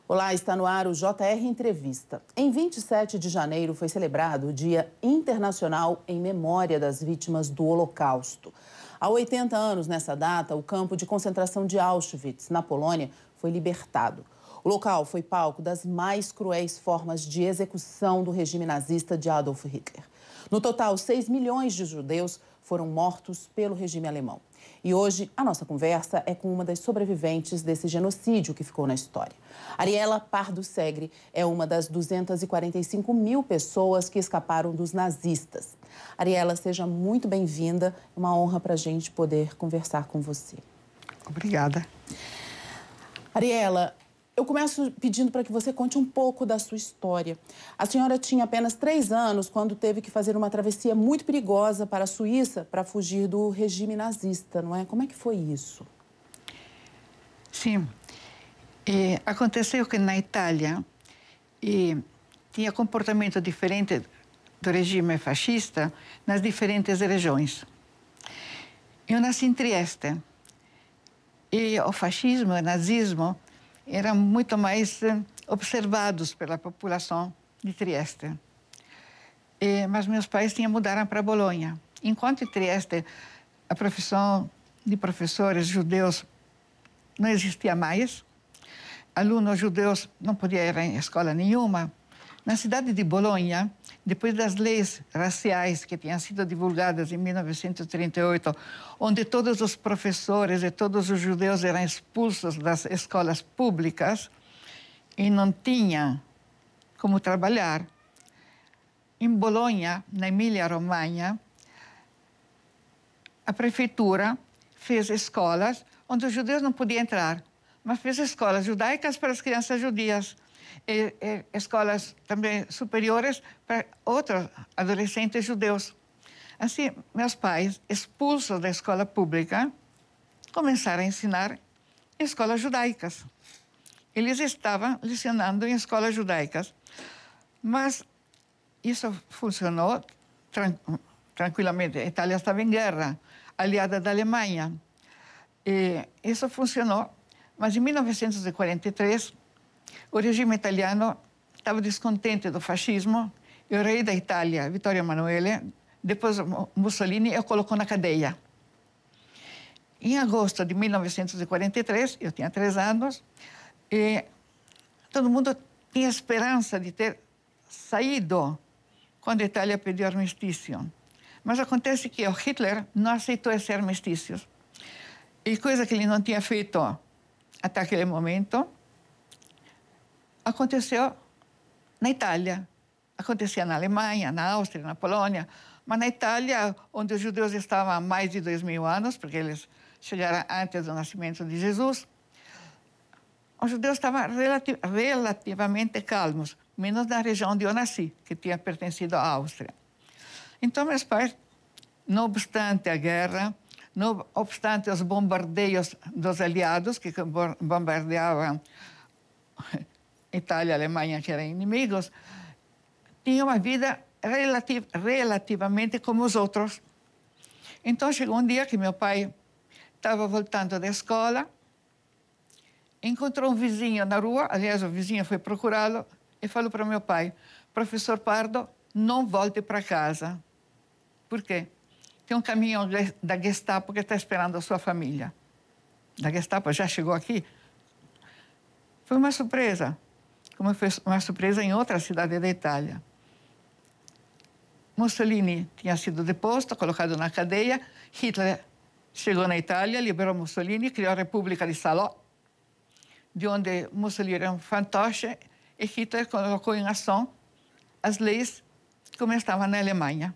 Olá, está no ar o JR Entrevista. Em 27 de janeiro foi celebrado o Dia Internacional em Memória das Vítimas do Holocausto. Há 80 anos nessa data, o campo de concentração de Auschwitz, na Polônia, foi libertado. O local foi palco das mais cruéis formas de execução do regime nazista de Adolf Hitler. No total, 6 milhões de judeus foram mortos pelo regime alemão. E hoje, a nossa conversa é com uma das sobreviventes desse genocídio que ficou na história. Ariela Pardo Segre é uma das 245 mil pessoas que escaparam dos nazistas. Ariela, seja muito bem-vinda. É uma honra para a gente poder conversar com você. Obrigada. Ariela, eu começo pedindo para que você conte um pouco da sua história. A senhora tinha apenas 3 anos quando teve que fazer uma travessia muito perigosa para a Suíça para fugir do regime nazista, não é? Como é que foi isso? Sim. Aconteceu que na Itália tinha comportamento diferente do regime fascista nas diferentes regiões. Eu nasci em Trieste e o fascismo, o nazismo, eram muito mais observados pela população de Trieste. Mas meus pais mudaram para Bolonha. Enquanto em Trieste a profissão de professores judeus não existia mais, alunos judeus não podiam ir em escola nenhuma, na cidade de Bolonha, depois das leis raciais que tinham sido divulgadas em 1938, onde todos os professores e todos os judeus eram expulsos das escolas públicas e não tinham como trabalhar, em Bolonha, na Emília-Romanha, a prefeitura fez escolas onde os judeus não podiam entrar, mas fez escolas judaicas para as crianças judias. E escolas também superiores para outros adolescentes judeus. Assim, meus pais, expulsos da escola pública, começaram a ensinar em escolas judaicas. Eles estavam lecionando em escolas judaicas. Mas isso funcionou tranquilamente. A Itália estava em guerra, aliada da Alemanha. E isso funcionou. Mas em 1943, o regime italiano estava descontente do fascismo e o rei da Itália, Vittorio Emanuele, depois Mussolini, o colocou na cadeia. Em agosto de 1943, eu tinha 3 anos, e todo mundo tinha esperança de ter saído quando a Itália pediu armistício. Mas acontece que o Hitler não aceitou esse armistício. E coisa que ele não tinha feito até aquele momento, aconteceu na Itália. Acontecia na Alemanha, na Áustria, na Polônia, mas na Itália, onde os judeus estavam há mais de 2000 anos, porque eles chegaram antes do nascimento de Jesus, os judeus estavam relativamente calmos, menos na região onde eu nasci, que tinha pertencido à Áustria. Então, meus pais, não obstante a guerra, não obstante os bombardeios dos aliados, que bombardeavam Itália e Alemanha, que eram inimigos, tinham uma vida relativamente como os outros. Então, chegou um dia que meu pai estava voltando da escola, encontrou um vizinho na rua, aliás, o vizinho foi procurá-lo e falou para meu pai: professor Pardo, não volte para casa. Por quê? Tem um caminhão da Gestapo que está esperando a sua família. Da Gestapo já chegou aqui. Foi uma surpresa, como foi uma surpresa em outra cidade da Itália. Mussolini tinha sido deposto, colocado na cadeia. Hitler chegou na Itália, liberou Mussolini, criou a República de Salò, de onde Mussolini era um fantoche, e Hitler colocou em ação as leis como estavam na Alemanha.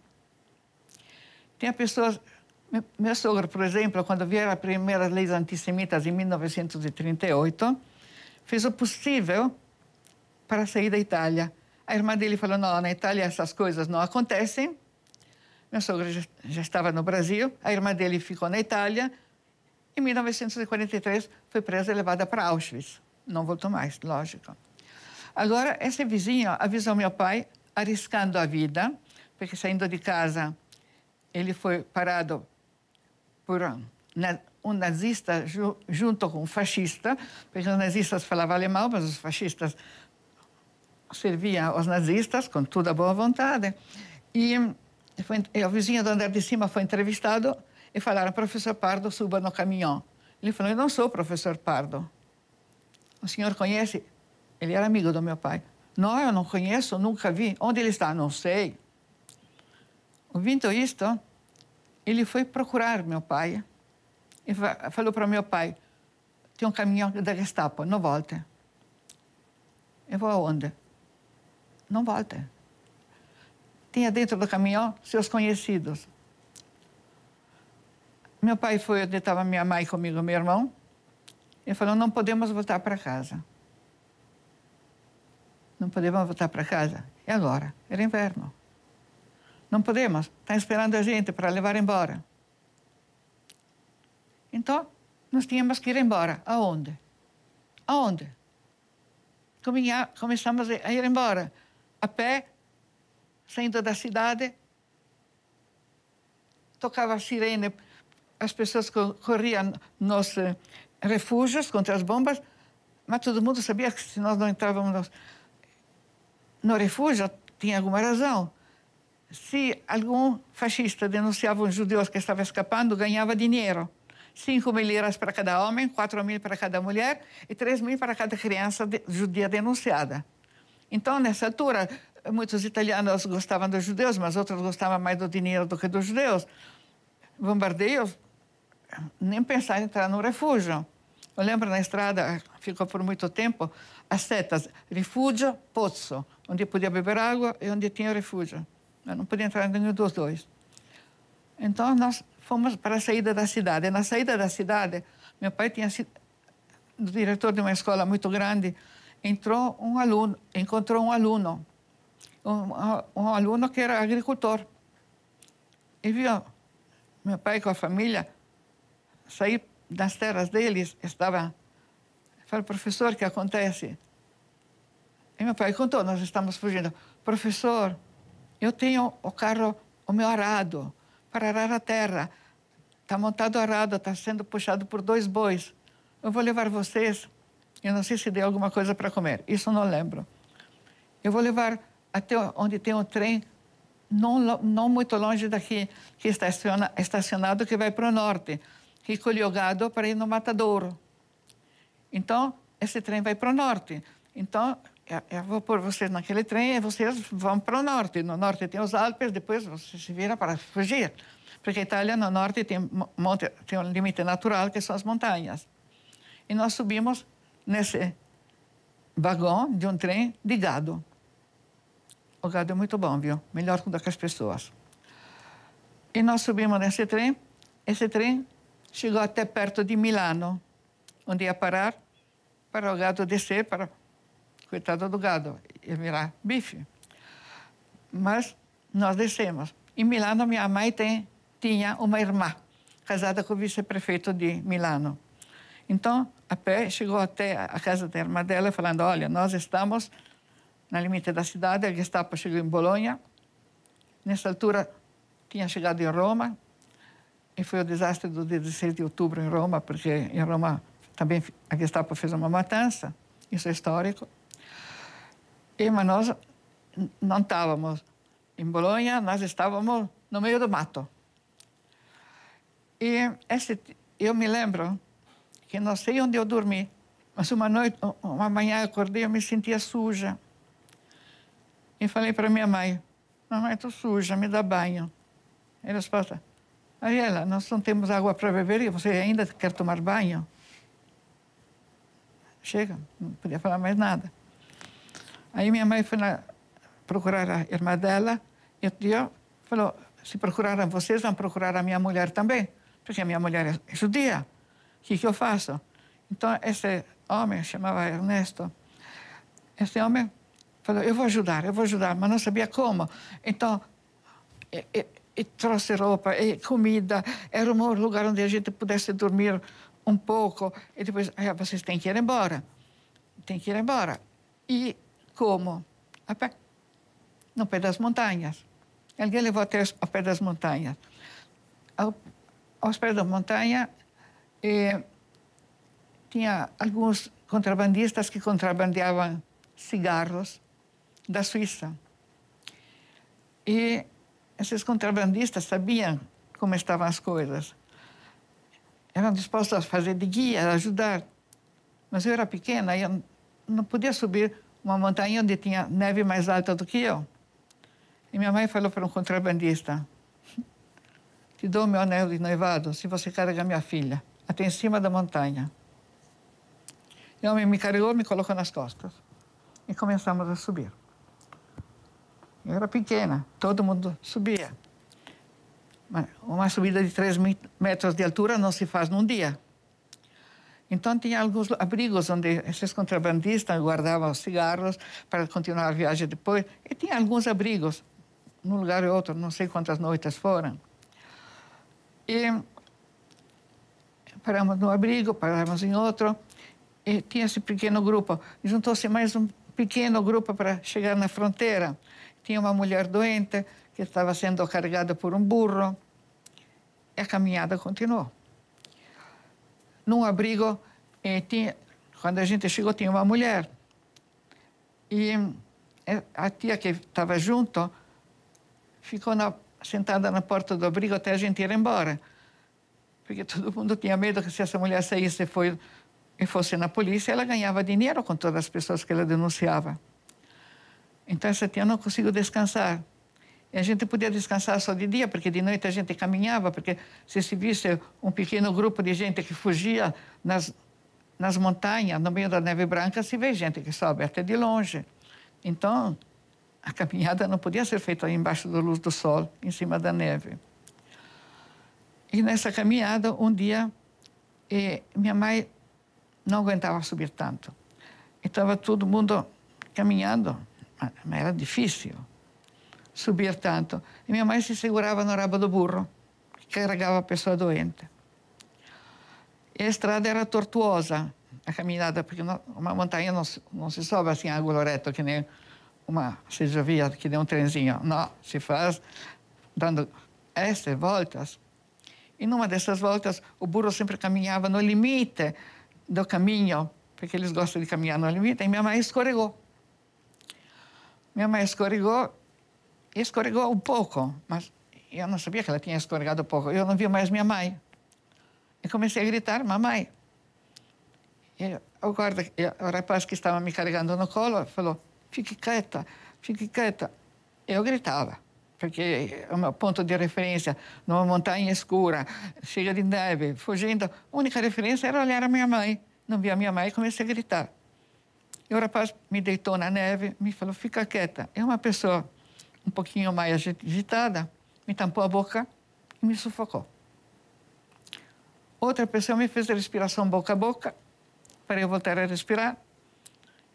Tinha pessoas... Meu sogro, por exemplo, quando vieram as primeiras leis antissemitas em 1938, fez o possível para sair da Itália. A irmã dele falou: não, na Itália essas coisas não acontecem. Meu sogro já estava no Brasil, a irmã dele ficou na Itália. Em 1943, foi presa e levada para Auschwitz. Não voltou mais, lógico. Agora, esse vizinho avisou meu pai, arriscando a vida, porque saindo de casa, ele foi parado um nazista junto com um fascista, porque os nazistas falavam alemão, mas os fascistas serviam aos nazistas com toda a boa vontade. E o vizinho do andar de cima foi entrevistado e falaram: professor Pardo, suba no caminhão. Ele falou: eu não sou o professor Pardo. O senhor conhece? Ele era amigo do meu pai. Não, eu não conheço, nunca vi. Onde ele está? Não sei. Ouvindo isto, ele foi procurar meu pai e falou para meu pai: tem um caminhão da Gestapo, não volte. Eu vou aonde? Não volte. Tinha dentro do caminhão seus conhecidos. Meu pai foi onde estava minha mãe comigo, meu irmão, e falou: não podemos voltar para casa. Não podemos voltar para casa. E agora? Era inverno. Não podemos. Está esperando a gente para levar embora. Então, nós tínhamos que ir embora. Aonde? Aonde? Começamos a ir embora. A pé, saindo da cidade. Tocava a sirene. As pessoas corriam nos refúgios contra as bombas. Mas todo mundo sabia que se nós não entrávamos no refúgio, tinha alguma razão. Se algum fascista denunciava um judeu que estava escapando, ganhava dinheiro. 5.000 liras para cada homem, 4.000 para cada mulher e 3.000 para cada criança judia denunciada. Então, nessa altura, muitos italianos gostavam dos judeus, mas outros gostavam mais do dinheiro do que dos judeus. Bombardeios, nem pensar em entrar no refúgio. Eu lembro na estrada, ficou por muito tempo, as setas, refúgio, pozzo, onde podia beber água e onde tinha refúgio. Eu não podia entrar em nenhum dos dois. Então, nós fomos para a saída da cidade. Na saída da cidade, meu pai tinha sido diretor de uma escola muito grande. Encontrou um aluno que era agricultor. E viu meu pai com a família sair das terras deles. Falei: professor, o que acontece? E meu pai contou: nós estamos fugindo. Professor, eu tenho o meu arado para arar a terra. Está montado o arado, está sendo puxado por 2 bois. Eu vou levar vocês. Eu não sei se deu alguma coisa para comer. Isso eu não lembro. Eu vou levar até onde tem um trem, não muito longe daqui, que está estacionado, que vai para o norte, que colheu gado para ir no matadouro. Então, esse trem vai para o norte. Então, eu vou pôr vocês naquele trem e vocês vão para o norte. No norte tem os Alpes, depois você se vira para fugir. Porque a Itália, no norte, tem um limite natural, que são as montanhas. E nós subimos nesse vagão de um trem de gado. O gado é muito bom, viu? Melhor do que as pessoas. E nós subimos nesse trem. Esse trem chegou até perto de Milano, onde ia parar para o gado descer, coitado do gado, ia virar bife. Mas nós descemos. Em Milano, minha mãe tinha uma irmã, casada com o vice-prefeito de Milano. Então, a pé, chegou até a casa da irmã dela, falando: olha, nós estamos no limite da cidade, a Gestapo chegou em Bolonha. Nessa altura, tinha chegado em Roma, e foi o desastre do 16 de outubro em Roma, porque em Roma também a Gestapo fez uma matança, isso é histórico. Mas nós não estávamos em Bolonha, nós estávamos no meio do mato. E eu me lembro que não sei onde eu dormi, mas uma manhã eu acordei e eu me sentia suja. E falei para minha mãe: mamãe, estou suja, me dá banho. E a resposta: Ariela, nós não temos água para beber e você ainda quer tomar banho? Chega, não podia falar mais nada. Aí minha mãe foi procurar a irmã dela e o tio falou: se procuraram vocês, vão procurar a minha mulher também, porque a minha mulher é judia. O que eu faço? Então, esse homem, chamava Ernesto, esse homem falou: eu vou ajudar, mas não sabia como. Então, e trouxe roupa e comida, era um lugar onde a gente pudesse dormir um pouco. E depois: vocês têm que ir embora. Tem que ir embora. E como? A pé. No pé das montanhas. Alguém levou até ao pé das montanhas. Aos pés da montanha E tinha alguns contrabandistas que contrabandeavam cigarros da Suíça. E esses contrabandistas sabiam como estavam as coisas. Eram dispostos a fazer de guia, a ajudar. Mas eu era pequena e eu não podia subir uma montanha onde tinha neve mais alta do que eu. E minha mãe falou para um contrabandista: te dou meu anel de noivado se você carregar minha filha até em cima da montanha. E o homem me carregou, me colocou nas costas. E começamos a subir. Eu era pequena, todo mundo subia. Mas uma subida de 3 metros de altura não se faz num dia. Então, tinha alguns abrigos onde esses contrabandistas guardavam os cigarros para continuar a viagem depois. E tinha alguns abrigos, num lugar ou outro, não sei quantas noites foram. E paramos num abrigo, paramos em outro. E tinha esse pequeno grupo. Juntou-se mais um pequeno grupo para chegar na fronteira. Tinha uma mulher doente que estava sendo carregada por um burro. E a caminhada continuou. Num abrigo, quando a gente chegou, tinha uma mulher. E a tia que estava junto ficou sentada na porta do abrigo até a gente ir embora. Porque todo mundo tinha medo que se essa mulher saísse e fosse na polícia, ela ganhava dinheiro com todas as pessoas que ela denunciava. Então, essa tia não conseguiu descansar. E a gente podia descansar só de dia, porque de noite a gente caminhava, porque se visse um pequeno grupo de gente que fugia nas montanhas, no meio da neve branca, se vê gente que sobe até de longe. Então, a caminhada não podia ser feita embaixo da luz do sol, em cima da neve. E nessa caminhada, um dia, minha mãe não aguentava subir tanto. E estava todo mundo caminhando, mas era difícil subir tanto. E minha mãe se segurava no rabo do burro, que carregava a pessoa doente. E a estrada era tortuosa, a caminhada, porque uma montanha não se sobe assim, ângulo reto, que nem se já via, que nem um trenzinho. Não, se faz dando essas voltas. E numa dessas voltas, o burro sempre caminhava no limite do caminho, porque eles gostam de caminhar no limite, e minha mãe escorregou. Minha mãe escorregou um pouco, mas eu não sabia que ela tinha escorregado um pouco. Eu não via mais minha mãe. E comecei a gritar: mamãe. E o rapaz que estava me carregando no colo falou: fique quieta, fique quieta. Eu gritava, porque o meu ponto de referência, numa montanha escura, cheia de neve, fugindo, a única referência era olhar a minha mãe. Não via a minha mãe e comecei a gritar. E o rapaz me deitou na neve, me falou: fica quieta. É uma pessoa um pouquinho mais agitada, me tampou a boca e me sufocou. Outra pessoa me fez a respiração boca a boca, para eu voltar a respirar.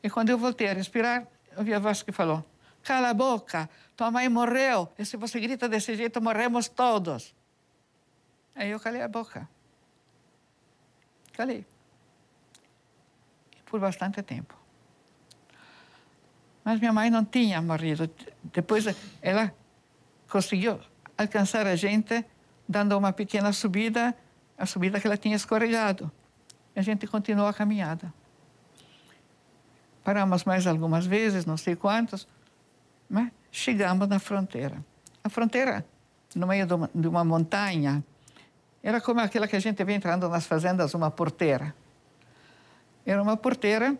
E quando eu voltei a respirar, eu vi a voz que falou: cala a boca, tua mãe morreu, e se você grita desse jeito, morremos todos. Aí eu calei a boca. Calei. E por bastante tempo. Mas minha mãe não tinha morrido. Depois ela conseguiu alcançar a gente dando uma pequena subida, a subida que ela tinha escorregado. A gente continuou a caminhada. Paramos mais algumas vezes, não sei quantas, mas chegamos na fronteira. A fronteira, no meio de uma montanha, era como aquela que a gente vê entrando nas fazendas, uma porteira. Era uma porteira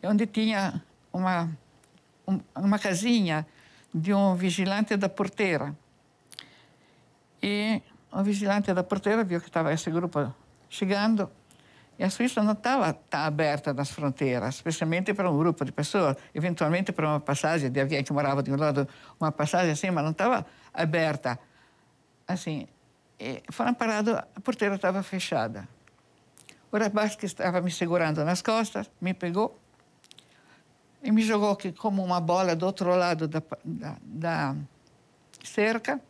onde tinha uma casinha de um vigilante da porteira. E o vigilante da porteira viu que estava esse grupo chegando. E a Suíça não estava tão aberta nas fronteiras, especialmente para um grupo de pessoas. Eventualmente para uma passagem de alguém que morava de um lado, uma passagem assim, mas não estava aberta. Assim, e foram parados, a porteira estava fechada. O rapaz que estava me segurando nas costas me pegou e me jogou como uma bola do outro lado da cerca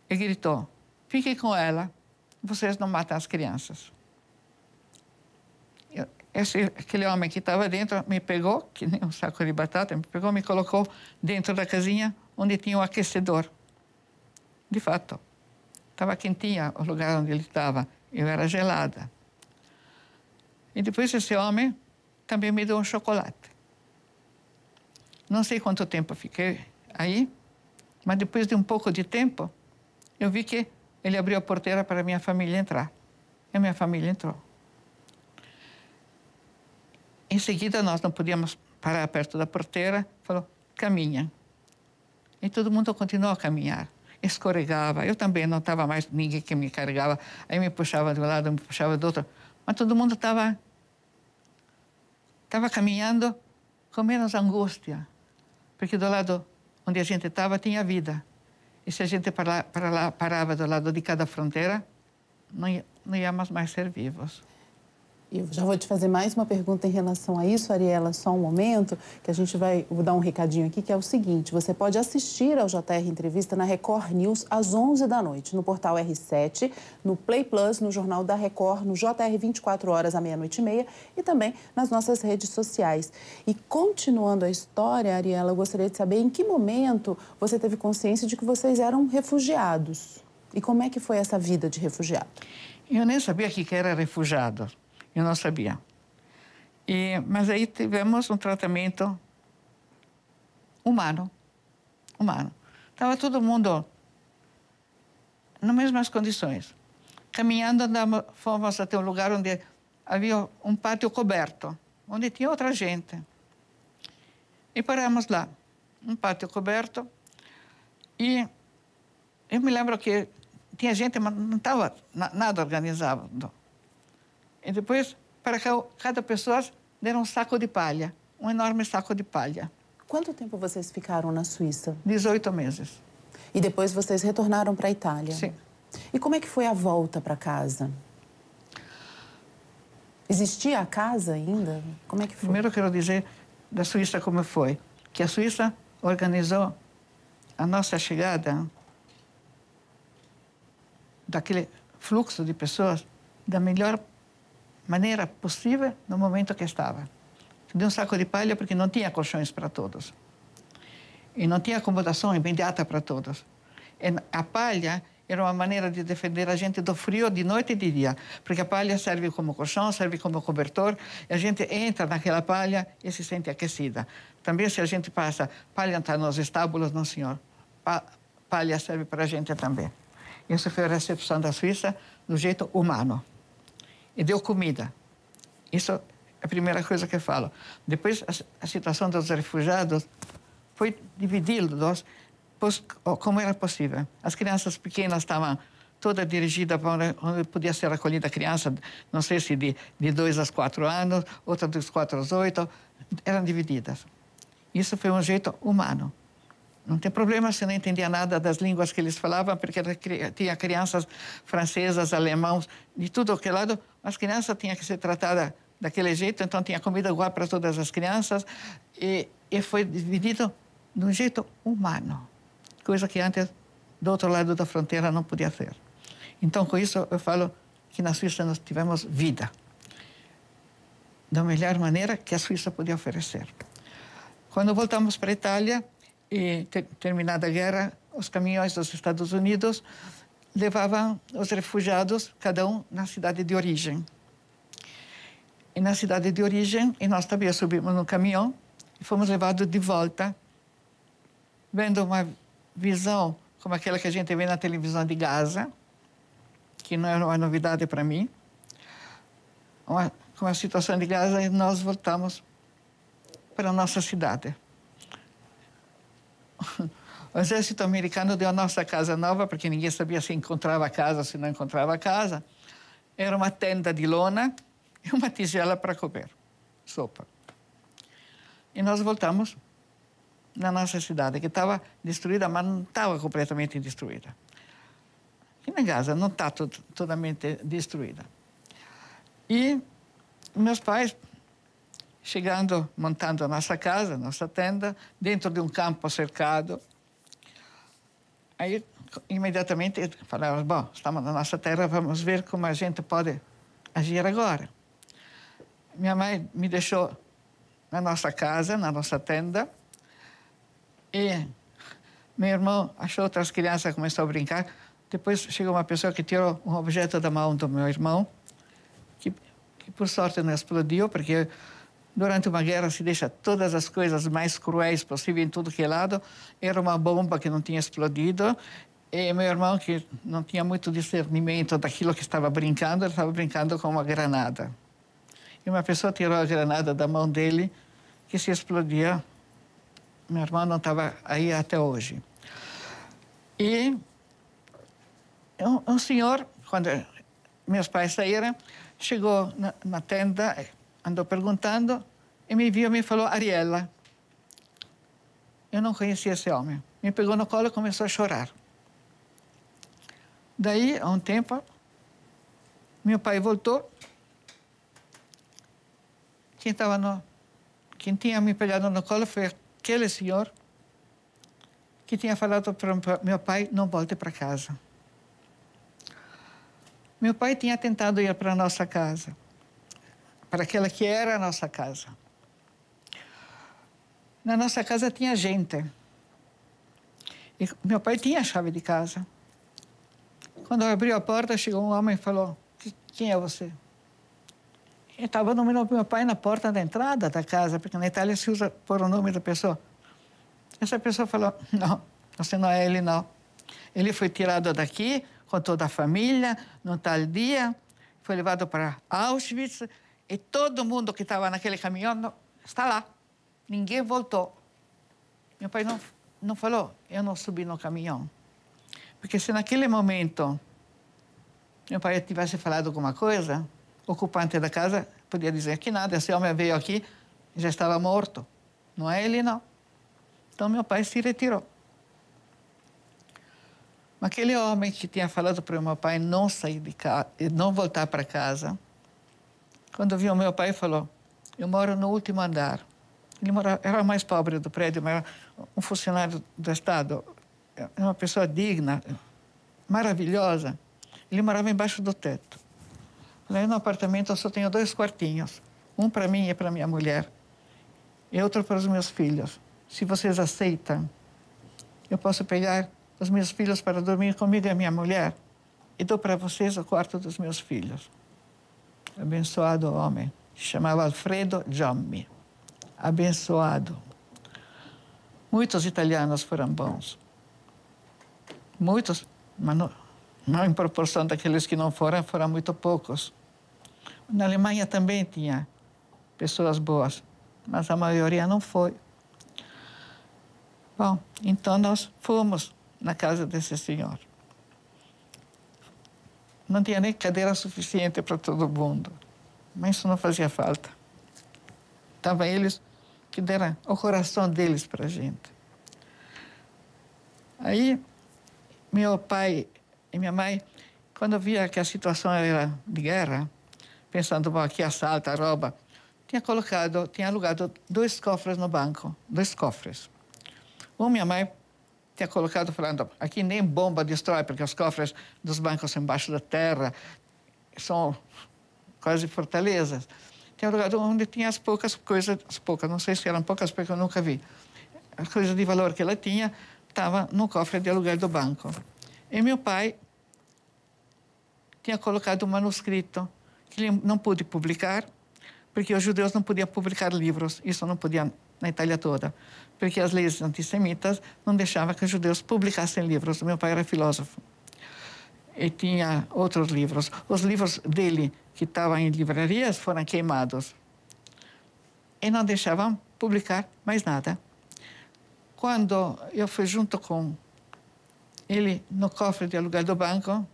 e gritou: fiquem com ela, vocês não matam as crianças. Aquele homem que estava dentro me pegou, que nem um saco de batata, me pegou, me colocou dentro da casinha onde tinha o aquecedor. De fato, estava quentinha o lugar onde ele estava, eu era gelada. E depois esse homem também me deu um chocolate. Não sei quanto tempo fiquei aí, mas depois de um pouco de tempo, eu vi que ele abriu a porteira para a minha família entrar. E a minha família entrou. Em seguida, nós não podíamos parar perto da porteira. Falou, caminha. E todo mundo continuou a caminhar. Escorregava. Eu também não estava mais ninguém que me carregava. Aí me puxava de um lado, me puxava do outro. Mas todo mundo estava caminhando com menos angústia. Porque do lado onde a gente estava tinha vida. E se a gente parava do lado de cada fronteira, não íamos mais ser vivos. Eu já vou te fazer mais uma pergunta em relação a isso, Ariela, só um momento, que a gente vou dar um recadinho aqui, que é o seguinte: você pode assistir ao JR Entrevista na Record News às 11 da noite, no portal R7, no Play Plus, no Jornal da Record, no JR 24 horas à meia-noite e meia e também nas nossas redes sociais. E continuando a história, Ariela, eu gostaria de saber em que momento você teve consciência de que vocês eram refugiados. E como é que foi essa vida de refugiado? Eu nem sabia que era refugiado. Eu não sabia. Mas aí tivemos um tratamento humano. Estava todo mundo nas mesmas condições. Caminhando, fomos até um lugar onde havia um pátio coberto, onde tinha outra gente. E paramos lá, um pátio coberto. E eu me lembro que tinha gente, mas não estava nada organizado. E depois, para cada pessoa, deram um saco de palha, um enorme saco de palha. Quanto tempo vocês ficaram na Suíça? 18 meses. E depois vocês retornaram para a Itália? Sim. E como é que foi a volta para casa? Existia a casa ainda? Como é que foi? Primeiro eu quero dizer da Suíça como foi. Que a Suíça organizou a nossa chegada daquele fluxo de pessoas da melhor maneira possível no momento que estava. Deu um saco de palha porque não tinha colchões para todos. E não tinha acomodação imediata para todos. E a palha era uma maneira de defender a gente do frio de noite e de dia, porque a palha serve como colchão, serve como cobertor, e a gente entra naquela palha e se sente aquecida. Também se a gente passa, palha está nos estábulos, não senhor. Palha serve para a gente também. Isso foi a recepção da Suíça do jeito humano. E deu comida. Isso é a primeira coisa que eu falo. Depois, a situação dos refugiados foi dividida como era possível. As crianças pequenas estavam todas dirigidas para onde podia ser acolhida a criança, não sei se de 2 a 4 anos, outra dos 4 aos 8, eram divididas. Isso foi um jeito humano. Não tem problema se não entendia nada das línguas que eles falavam, porque tinha crianças francesas, alemãos, de tudo aquele lado. As crianças tinham que ser tratadas daquele jeito, então tinha comida igual para todas as crianças. E foi dividido de um jeito humano, coisa que antes, do outro lado da fronteira, não podia ser. Então, com isso, eu falo que na Suíça nós tivemos vida, da melhor maneira que a Suíça podia oferecer. Quando voltamos para a Itália, e terminada a guerra, os caminhões dos Estados Unidos levavam os refugiados, cada um na cidade de origem. E na cidade de origem, e nós também subimos no caminhão e fomos levados de volta, vendo uma visão como aquela que a gente vê na televisão de Gaza, que não era uma novidade para mim. Com a situação de Gaza, e nós voltamos para a nossa cidade. O exército americano deu a nossa casa nova, porque ninguém sabia se encontrava casa, se não encontrava casa. Era uma tenda de lona e uma tigela para comer sopa. E nós voltamos na nossa cidade, que estava destruída, mas não estava completamente destruída. E na Gaza não está totalmente destruída. E meus pais, chegando, montando a nossa casa, a nossa tenda, dentro de um campo cercado. Aí, imediatamente, falaram, bom, estamos na nossa terra, vamos ver como a gente pode agir agora. Minha mãe me deixou na nossa casa, na nossa tenda, e meu irmão achou outras crianças, começou a brincar. Depois chegou uma pessoa que tirou um objeto da mão do meu irmão, que que por sorte não explodiu, porque durante uma guerra se deixa todas as coisas mais cruéis possíveis em tudo que é lado. Era uma bomba que não tinha explodido. E meu irmão, que não tinha muito discernimento daquilo que estava brincando, ele estava brincando com uma granada. E uma pessoa tirou a granada da mão dele, que se explodia. Meu irmão não estava aí até hoje. E um senhor, quando meus pais saíram, chegou na tenda, andou perguntando, e me viu e me falou, Ariela. Eu não conhecia esse homem. Me pegou no colo e começou a chorar. Daí, há um tempo, meu pai voltou. Quem tinha me pegado no colo foi aquele senhor que tinha falado para meu pai, não volte para casa. Meu pai tinha tentado ir para a nossa casa, para aquela que era a nossa casa. Na nossa casa tinha gente. E meu pai tinha a chave de casa. Quando abriu a porta, chegou um homem e falou, quem é você? Eu estava o nome do meu pai na porta da entrada da casa, porque na Itália se usa por o nome da pessoa. Essa pessoa falou, não, você não é ele, não. Ele foi tirado daqui com toda a família, num tal dia, foi levado para Auschwitz, e todo mundo que estava naquele caminhão está lá. Ninguém voltou. Meu pai não falou, eu não subi no caminhão. Porque se naquele momento meu pai tivesse falado alguma coisa, o ocupante da casa podia dizer que nada, esse homem veio aqui e já estava morto. Não é ele, não. Então meu pai se retirou. Mas aquele homem que tinha falado para o meu pai não sair de casa, não voltar para casa, quando viu meu pai, falou, eu moro no último andar. Ele era o mais pobre do prédio, mas era um funcionário do Estado, uma pessoa digna, maravilhosa. Ele morava embaixo do teto. Lá no apartamento eu só tenho 2 quartinhos. Um para mim e para minha mulher. E outro para os meus filhos. Se vocês aceitam, eu posso pegar os meus filhos para dormir comigo e a minha mulher e dou para vocês o quarto dos meus filhos. Abençoado homem. Se chamava Alfredo Giammi. Abençoado. Muitos italianos foram bons. Muitos, mas não em proporção daqueles que não foram muito poucos. Na Alemanha também tinha pessoas boas, mas a maioria não foi. Bom, então nós fomos na casa desse senhor. Não tinha nem cadeira suficiente para todo mundo, mas isso não fazia falta. Estavam eles que deram o coração deles para a gente. Aí, meu pai e minha mãe, quando via que a situação era de guerra, pensando, bom, aqui assalta, rouba, tinha alugado 2 cofres no banco, 2 cofres. Minha mãe tinha colocado falando, aqui nem bomba destrói, porque os cofres dos bancos embaixo da terra são quase fortalezas. Tinha alugado onde tinha as poucas coisas, não sei se eram poucas, porque eu nunca vi. As coisas de valor que ela tinha estavam no cofre de aluguel do banco. E meu pai tinha colocado um manuscrito que ele não pôde publicar, porque os judeus não podiam publicar livros. Isso não podia na Itália toda, porque as leis antissemitas não deixavam que os judeus publicassem livros. Meu pai era filósofo. E tinha outros livros. Os livros dele, que estavam em livrarias, foram queimados. E não deixavam publicar mais nada. Quando eu fui junto com ele no cofre de aluguel do banco,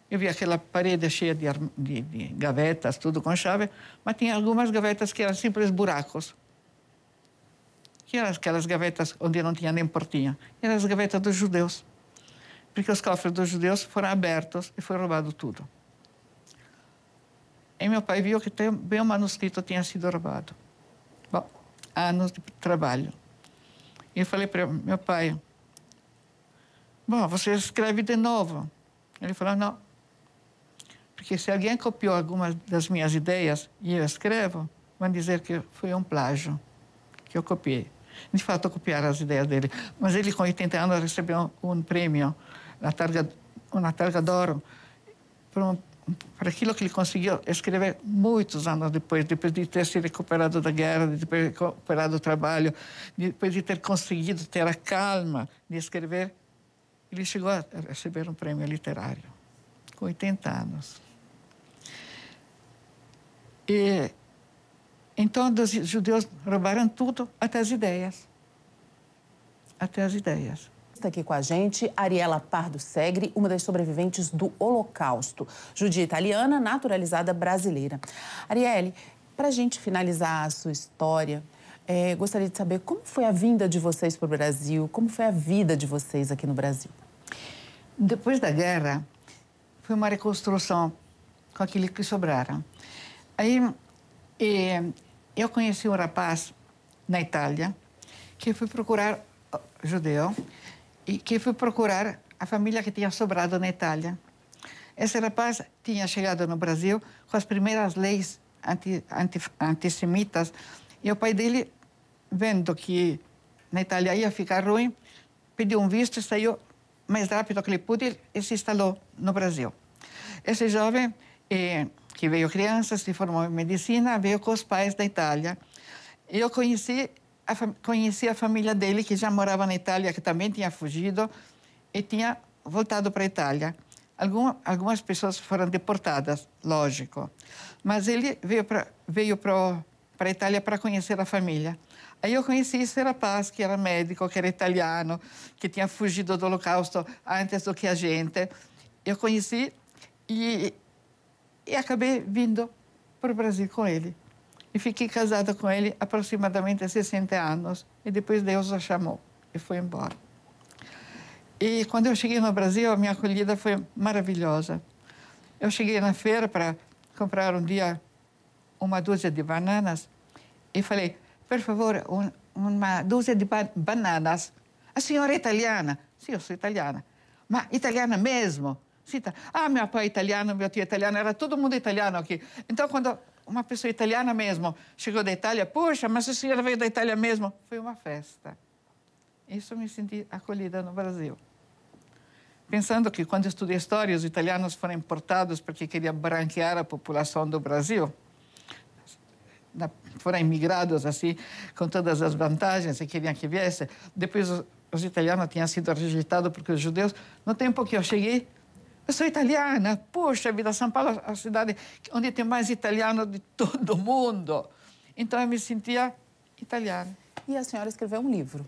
eu vi aquela parede cheia de gavetas, tudo com chave, mas tinha algumas gavetas que eram simples buracos. Que eram aquelas gavetas onde não tinha nem portinha. Eram as gavetas dos judeus. Porque os cofres dos judeus foram abertos e foi roubado tudo. E meu pai viu que também o manuscrito tinha sido roubado. Bom, anos de trabalho. E eu falei para meu pai, bom, você escreve de novo. Ele falou, não. Porque se alguém copiou algumas das minhas ideias e eu escrevo, vão dizer que foi um plágio, que eu copiei. De fato, eu copiaram as ideias dele. Mas ele, com 80 anos, recebeu um prêmio, uma targa d'oro, por para aquilo que ele conseguiu escrever muitos anos depois de ter se recuperado da guerra, de ter recuperado do trabalho, depois de ter conseguido ter a calma de escrever, ele chegou a receber um prêmio literário, com 80 anos. E então os judeus roubaram tudo, até as ideias. Até as ideias. Está aqui com a gente Ariela Pardo Segre, uma das sobreviventes do Holocausto, judia italiana, naturalizada brasileira. Arielle, para a gente finalizar a sua história, gostaria de saber como foi a vinda de vocês para o Brasil, como foi a vida de vocês aqui no Brasil? Depois da guerra, foi uma reconstrução com aquilo que sobraram. Aí, eu conheci um rapaz na Itália que foi procurar, judeu, e que foi procurar a família que tinha sobrado na Itália. Esse rapaz tinha chegado no Brasil com as primeiras leis antissemitas e o pai dele, vendo que na Itália ia ficar ruim, pediu um visto e saiu mais rápido que ele pôde e se instalou no Brasil. Esse jovem, que veio criança, se formou em medicina, veio com os pais da Itália. Eu conheci a família dele, que já morava na Itália, que também tinha fugido e tinha voltado para a Itália. Algumas pessoas foram deportadas, lógico. Mas ele veio para a Itália para conhecer a família. Aí eu conheci esse rapaz, que era médico, que era italiano, que tinha fugido do Holocausto antes do que a gente. Eu conheci e acabei vindo para o Brasil com ele. E fiquei casada com ele aproximadamente 60 anos. E depois Deus o chamou e foi embora. E quando eu cheguei no Brasil, a minha acolhida foi maravilhosa. Eu cheguei na feira para comprar um dia uma dúzia de bananas e falei, por favor, uma dúzia de bananas. A senhora é italiana? Sim, eu sou italiana. Mas italiana mesmo? Sim, meu pai é italiano, meu tio é italiano, era todo mundo italiano aqui. Então, quando uma pessoa italiana mesmo chegou da Itália, poxa, mas a senhora veio da Itália mesmo? Foi uma festa. Isso eu me senti acolhida no Brasil. Pensando que quando eu estudei história, os italianos foram importados porque queriam branquear a população do Brasil. Foram imigrados assim, com todas as vantagens e queriam que viesse. Depois os italianos tinham sido rejeitados porque os judeus, no tempo que eu cheguei, eu sou italiana. Poxa vida, São Paulo é a cidade onde tem mais italiano de todo o mundo. Então, eu me sentia italiana. E a senhora escreveu um livro?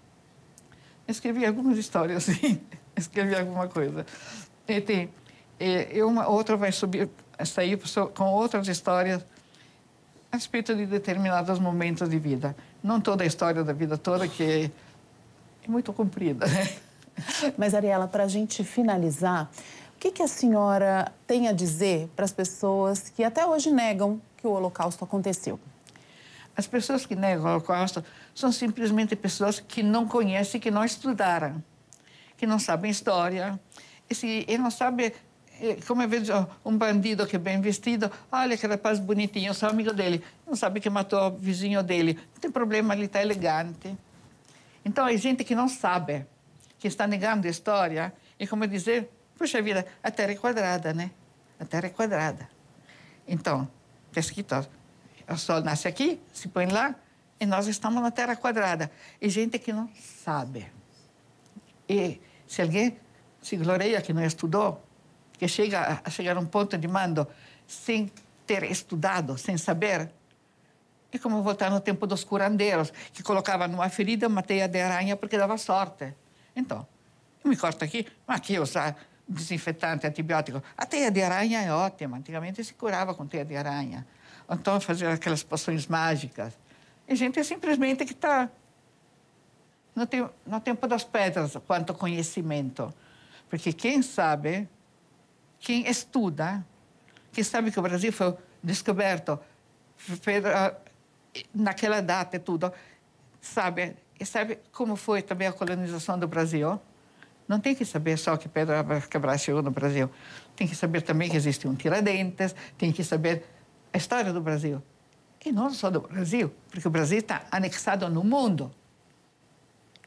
Escrevi algumas histórias, sim. Escrevi alguma coisa. E uma outra vai sair com outras histórias a respeito de determinados momentos de vida. Não toda a história da vida toda, que é muito comprida, né? Mas, Ariela, para a gente finalizar, o que a senhora tem a dizer para as pessoas que até hoje negam que o Holocausto aconteceu? As pessoas que negam o Holocausto são simplesmente pessoas que não conhecem, que não estudaram, que não sabem história. E não sabem, como eu vejo um bandido que é bem vestido, olha que rapaz bonitinho, eu sou amigo dele, não sabe que matou o vizinho dele. Não tem problema, ele está elegante. Então, é gente que não sabe, que está negando a história. E como dizer, puxa vida, a Terra é quadrada, né? A Terra é quadrada. Então, está escrito, o Sol nasce aqui, se põe lá, e nós estamos na Terra quadrada. E gente que não sabe. E se alguém se gloria que não estudou, que chega a chegar a um ponto de mando sem ter estudado, sem saber, é como voltar no tempo dos curandeiros, que colocavam numa ferida uma teia de aranha porque dava sorte. Então, eu me corto aqui, mas aqui usar desinfetante, antibiótico. A teia de aranha é ótima. Antigamente se curava com teia de aranha. Ou então fazer aquelas poções mágicas. E gente simplesmente que está no tempo das pedras quanto conhecimento. Porque quem sabe, quem estuda, quem sabe que o Brasil foi descoberto naquela data e tudo, sabe como foi também a colonização do Brasil? Não tem que saber só que Pedro Cabral chegou no Brasil. Tem que saber também que existe um Tiradentes, tem que saber a história do Brasil. E não só do Brasil, porque o Brasil está anexado no mundo.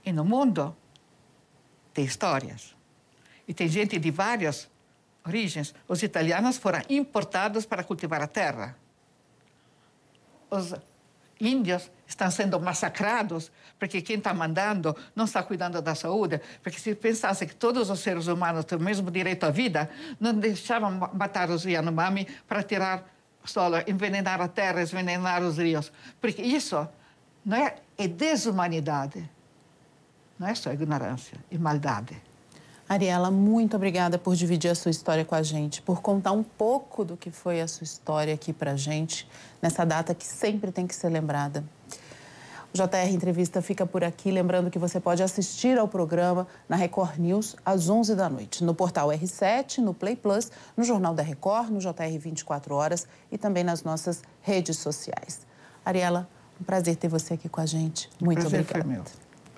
E no mundo tem histórias. E tem gente de vários origens, os italianos foram importados para cultivar a terra. Os índios estão sendo massacrados porque quem está mandando não está cuidando da saúde. Porque se pensasse que todos os seres humanos têm o mesmo direito à vida, não deixavam matar os Yanomami para tirar solo, envenenar a terra, envenenar os rios. Porque isso não é desumanidade, não é só ignorância e maldade. Ariela, muito obrigada por dividir a sua história com a gente, por contar um pouco do que foi a sua história aqui pra gente, nessa data que sempre tem que ser lembrada. O JR Entrevista fica por aqui, lembrando que você pode assistir ao programa na Record News às 11 da noite, no portal R7, no Play Plus, no Jornal da Record, no JR 24 Horas e também nas nossas redes sociais. Ariela, um prazer ter você aqui com a gente. Muito obrigada. Prazer foi meu.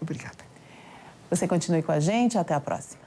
Obrigada. Você continue com a gente, até a próxima.